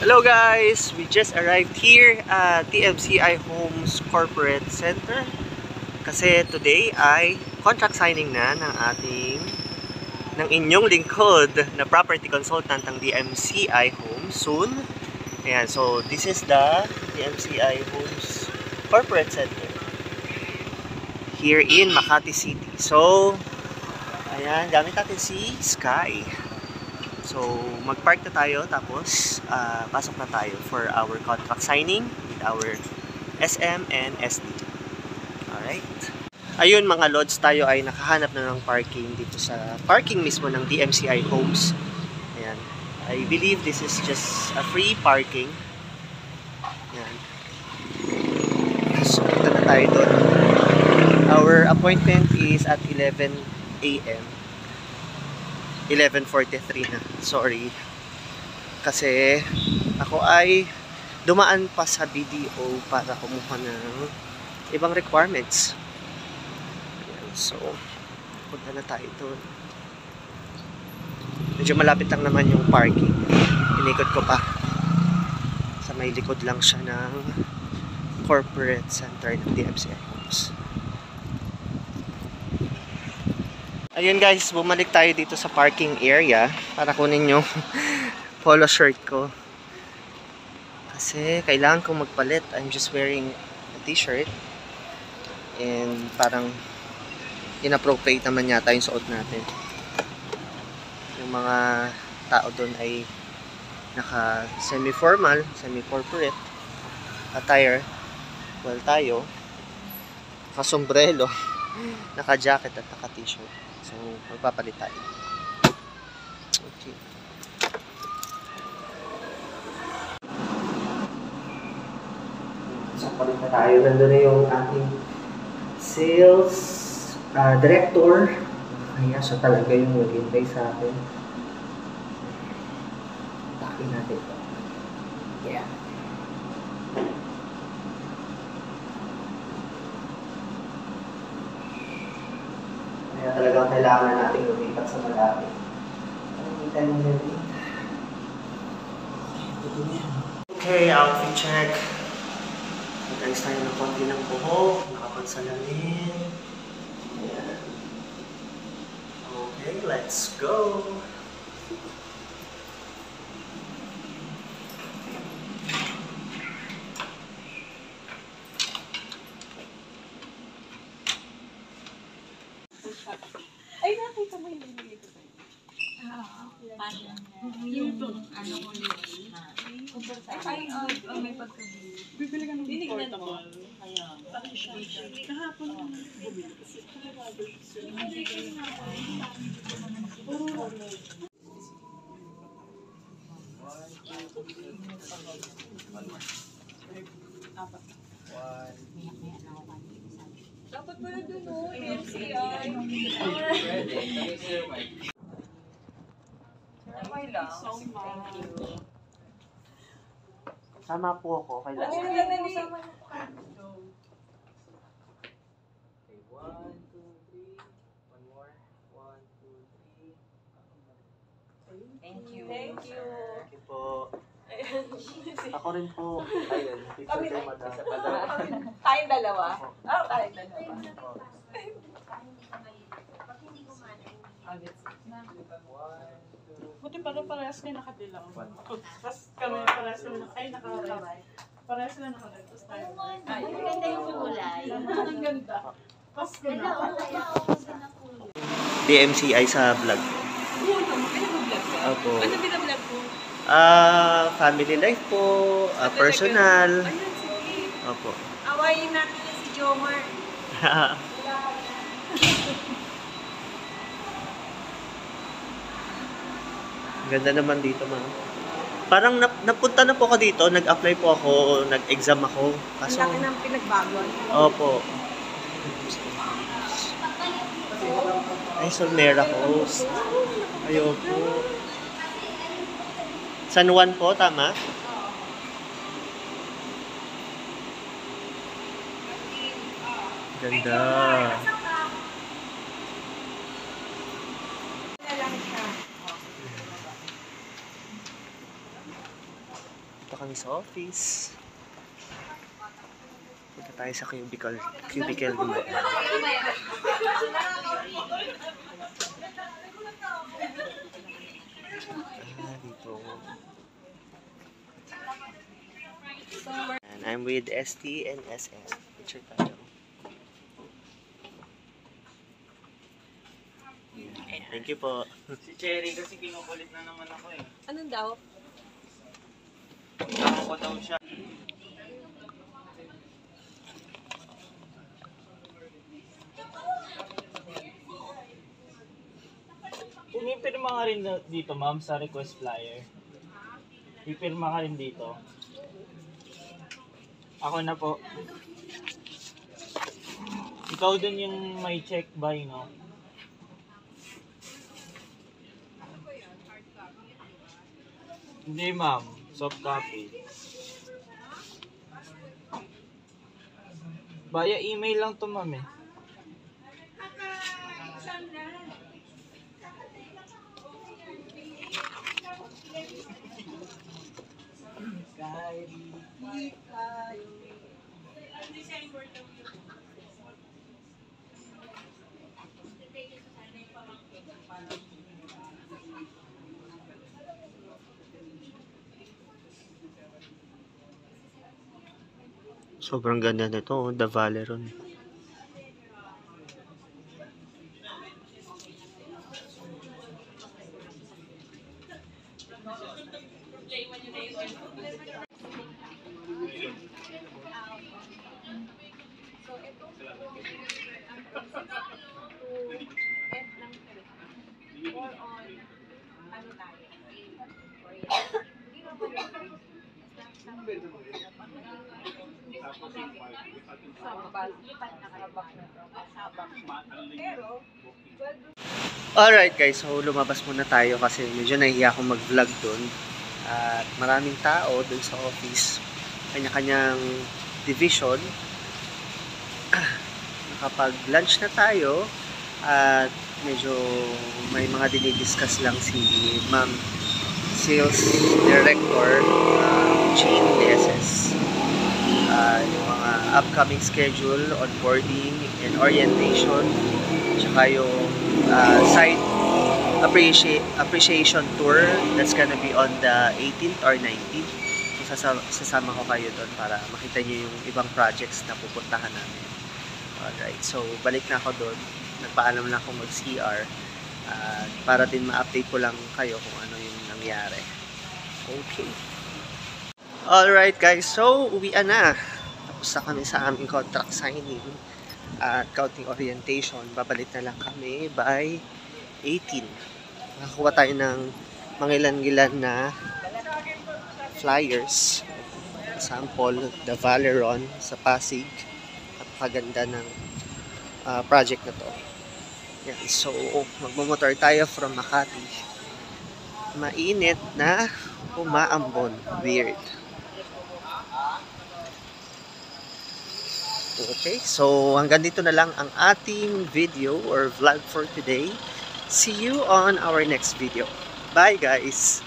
Hello guys! We just arrived here at TMCI Homes Corporate Center kasi today ay contract signing na ng inyong lingkod na property consultant ng TMCI Homes soon. Ayan, so this is the TMCI Homes Corporate Center here in Makati City. So ayan, gamit natin si Sky. So, mag-park na tayo tapos pasok na tayo for our contract signing with our SM and SD. Alright. Ayun mga lods, tayo ay nakahanap na ng parking dito sa parking mismo ng DMCI Homes. Ayan. I believe this is just a free parking. Ayan. So, punta na tayo doon. Our appointment is at 11 AM. 11:43 na. Sorry. Kasi ako ay dumaan pa sa BDO para kumuha ng ibang requirements. So, punta na tayo doon. Medyo malapit lang naman yung parking. Inikot ko pa. Sa may likod lang siya ng corporate center ng DMCI Homes. Ayun guys, bumalik tayo dito sa parking area para kunin yung polo shirt ko. Kasi kailangan kong magpalit. I'm just wearing a t-shirt. And parang inappropriate naman yata yung suot natin. Yung mga tao doon ay naka semi-formal, semi-corporate attire. Well, tayo naka-sombrero, naka-jacket at naka-t-shirt. So, magpapalit tayo. Okay. So, palit na tayo. Nandun na yung ating sales director. Kaya siya talaga yung nag-invite sa akin. Takin natin ito. Yeah. Kaya talagang kailangan natin lumipat sa malapit. Kita mo na rin. Okay, outfit check. Mag-ayos tayo ng konti ng buhok. Nakapagsalamin. Ayan. Okay, let's go! Ay, nakita mo yung binili ko sa'yo. Yung ano ko nila. Ay, may pagkabili. Bibili ka ng portable. Kaya, parang siya. Kahapon yung bumili. Dapat pala dun o, MCI. Okay lang. Thank you. Sama po ako. Kailangan. Okay, 1, 2, 3. One more. 1, 2, 3. Thank you. Thank you. Thank you po. Ako rin po. Ayun. Picture kay madam. Tayong dalawa? Ah, tayong dalawa. Buti parang parehas kayo nakadilaw. Tapos kami parehas kami parehas sila nakaray. Tapos tayo. Ay, ganda yung kulay. Ang ganda. Tapos ko na. DMCI sa vlog. Oo, pinablog ka? Opo. Ano pinablog mo? Family life po, personal. Ayun, sige. Opo. Awayin natin yan si Jomar. Ganda naman dito, ma'am. Parang napunta na po ako dito, nag-apply po ako, nag-exam ako. Ang laki ng pinagbago. Opo. Ay, Solmera ko. Ayoko. San Juan po, tama? Ganda. Dito kami sa office. Punta tayo sa cubicle naman. Dito. And I'm with ST and SM. Picture tayo. Thank you po. Si Cherry kasi kinukulit na naman ako eh. Anong daw? Tama ko daw siya. Pumipirma ka rin dito ma'am sa request flyer. Pipirma ka rin dito. Ako na po. Ikaw din yung may check by, no? Hindi ma'am, soft copy. Via email lang to ma'am eh. Sobrang ganda nito, The Valeron. Alright guys, so lumabas muna tayo kasi medyo nahihiya akong mag-vlog dun. At maraming tao dun sa office. Kanya-kanyang division. Nakapag-lunch na tayo. At medyo may mga dinidiscuss lang si Ma'am Sales Director Jean Leses. Yung mga upcoming schedule, onboarding and orientation. Tsaka yung site appreciation tour that's gonna be on the 18th or 19th. So sasama ko kayo doon para makita nyo yung ibang projects na pupuntahan namin. Alright, so balik na ako doon. Nagpaalam na ako mag-CR para din ma-update ko lang kayo kung ano yung nangyari. Okay. Alright guys, so uwian na. Tapos na kami sa aming contract signing at counting orientation. Babalik na lang kami by 18. Nakakuha tayo ng mangilan-gilan na flyers. Sample, The Valeron sa Pasig. Napakaganda ng project na to. Yan. So, magmamotor tayo from Makati. Mainit na umaambon. Weird. Okay, so hanggang dito na lang ang ating video or vlog for today. See you on our next video. Bye guys!